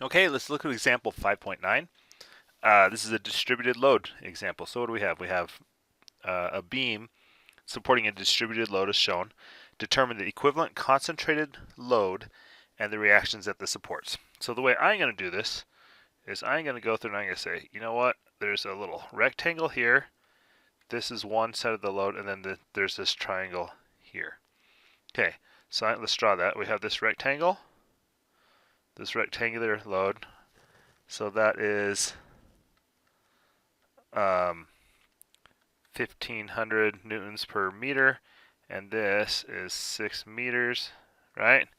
Okay, let's look at example 5.9. This is a distributed load example. So what do we have? We have a beam supporting a distributed load as shown. Determine the equivalent concentrated load and the reactions that this supports. So the way I'm going to do this is I'm going to go through and I'm going to say, you know what? There's a little rectangle here. This is one side of the load, and then there's this triangle here. Okay, so let's draw that. We have this rectangle, this rectangular load. So that is 1500 newtons per meter, and this is 6 meters, right?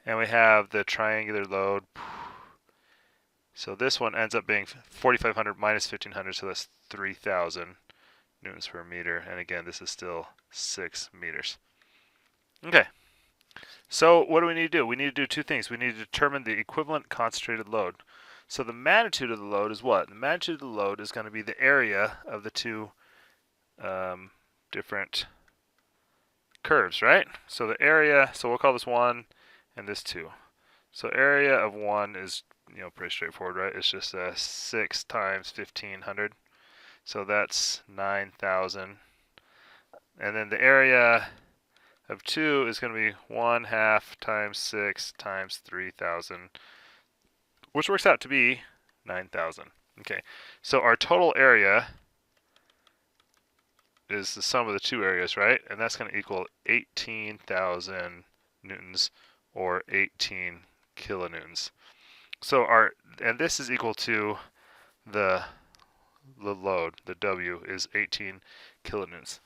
And we have the triangular load. So this one ends up being 4500 minus 1500, so that's 3000 newtons per meter. And again, this is still 6 meters. Okay, so what do we need to do? We need to do two things. We need to determine the equivalent concentrated load. So the magnitude of the load is what? The magnitude of the load is going to be the area of the two different curves, right? So the area, so we'll call this 1 and this 2. So area of 1 is, pretty straightforward, right? It's just 6 times 1500. So that's 9,000. And then the area of 2 is going to be 1/2 times 6 times 3,000, which works out to be 9,000. Okay, so our total area is the sum of the two areas, right? And that's going to equal 18,000 newtons, or 18 kilonewtons. So and this is equal to the load. The W is 18 kilonewtons.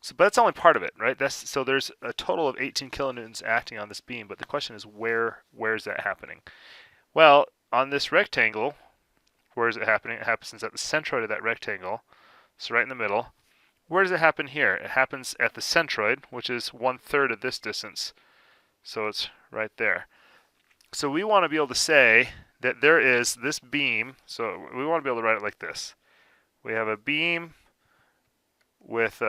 So, but that's only part of it, right? So there's a total of 18 kilonewtons acting on this beam, but the question is where is that happening? Well, on this rectangle, where is it happening? It happens at the centroid of that rectangle, so right in the middle. Where does it happen here? It happens at the centroid, which is 1/3 of this distance. So it's right there. So we want to be able to say that there is this beam. So we want to be able to write it like this. We have a beam with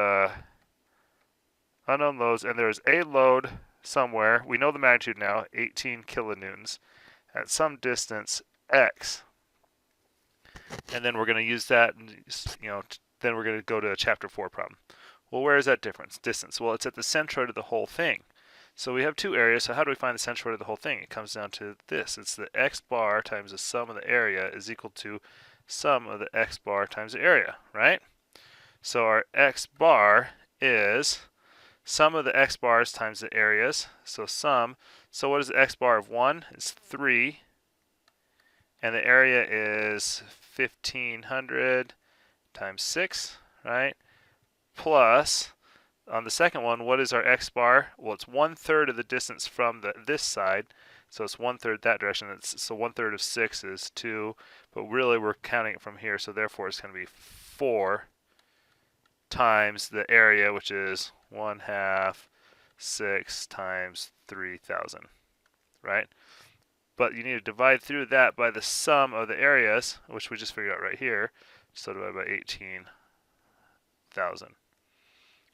unknown loads, and there's a load somewhere. We know the magnitude now, 18 kilonewtons, at some distance x. And then we're going to use that, then we're going to go to a chapter 4 problem. Well, where is that distance? Well, it's at the centroid of the whole thing. So we have two areas, so how do we find the centroid of the whole thing? It comes down to this. It's the x bar times the sum of the area is equal to sum of the x bar times the area, right? So our x bar is sum of the x bars times the areas. So sum. So what is the x bar of 1? It's 3. And the area is 1500 times 6, right? Plus, on the second one, what is our x bar? Well, it's 1/3 of the distance from this side. So it's 1/3 that direction. So 1/3 of 6 is 2. But really, we're counting it from here. So therefore, it's going to be 4 times the area, which is 1/2 6 times 3,000, right? But you need to divide through that by the sum of the areas, which we just figured out right here. So divided by 18,000.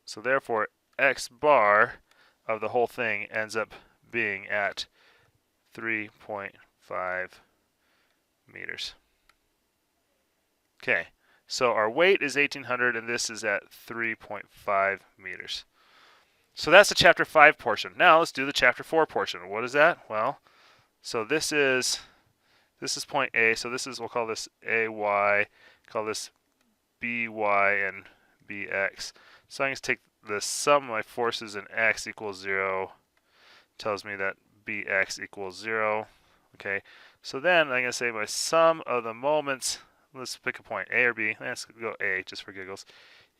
So therefore, x bar of the whole thing ends up being at 3.5 meters. Okay, so our weight is 1800 and this is at 3.5 meters. So that's the chapter 5 portion. Now let's do the chapter 4 portion. What is that? Well, so this is point A. So this is, we'll call this AY, call this BY and BX. So I'm going to take the sum of my forces in X equals 0. Tells me that BX equals 0. Okay, so then I'm going to say my sum of the moments, let's pick a point, A or B. Let's go A just for giggles,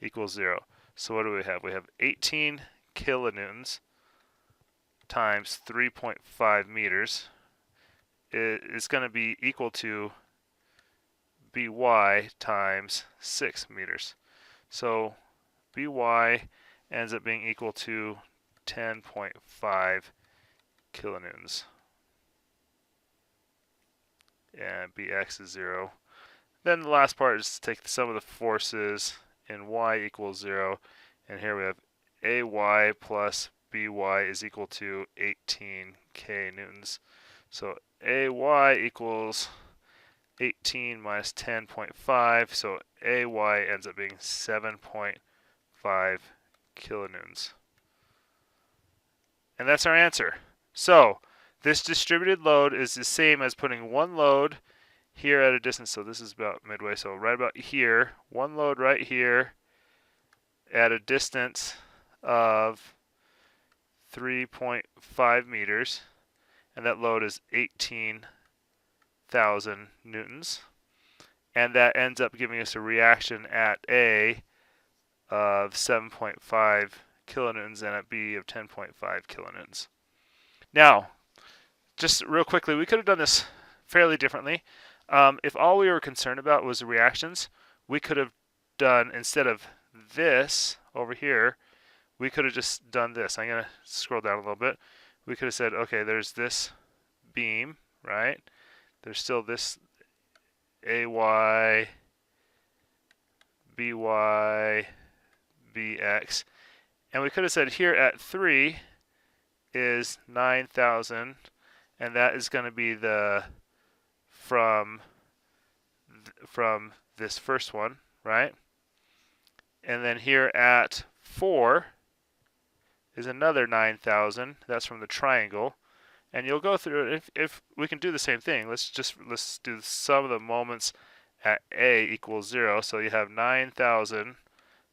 equals 0. So what do we have? We have 18 kilonewtons times 3.5 meters. It's going to be equal to By times 6 meters. So By ends up being equal to 10.5 kilonewtons. And Bx is 0. Then the last part is to take the sum of the forces in y equals 0. And here we have Ay plus By is equal to 18 k newtons. So AY equals 18 minus 10.5, so AY ends up being 7.5 kilonewtons. And that's our answer. So this distributed load is the same as putting one load here at a distance, so this is about midway, so right about here, one load right here at a distance of 3.5 meters, and that load is 18,000 newtons. And that ends up giving us a reaction at A of 7.5 kilonewtons and at B of 10.5 kilonewtons. Now, just real quickly, we could have done this fairly differently. If all we were concerned about was the reactions, we could have done, instead of this over here, we could have just done this. I'm going to scroll down a little bit. We could have said, okay, there's this beam, right? There's still this AY, BY, BX. And we could have said here at 3 is 9,000, and that is going to be the from this first one, right? And then here at 4 is another 9,000. That's from the triangle. And you'll go through it. If we can do the same thing, let's do the sum of the moments at A equals 0. So you have 9,000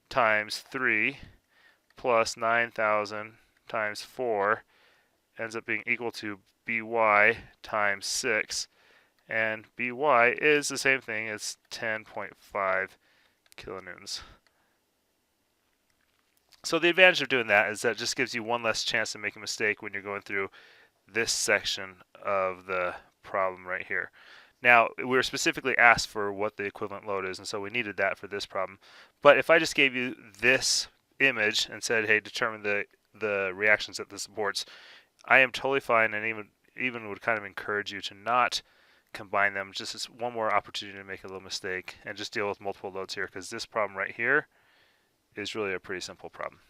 times 3 plus 9,000 times 4 ends up being equal to BY times 6. And BY is the same thing as 10.5 kilonewtons. So the advantage of doing that is that it just gives you one less chance to make a mistake when you're going through this section of the problem right here. Now, we were specifically asked for what the equivalent load is, and so we needed that for this problem. But if I just gave you this image and said, hey, determine the reactions that this supports, I am totally fine, and even would kind of encourage you to not combine them, just as one more opportunity to make a little mistake and just deal with multiple loads here, because this problem right here is really a pretty simple problem.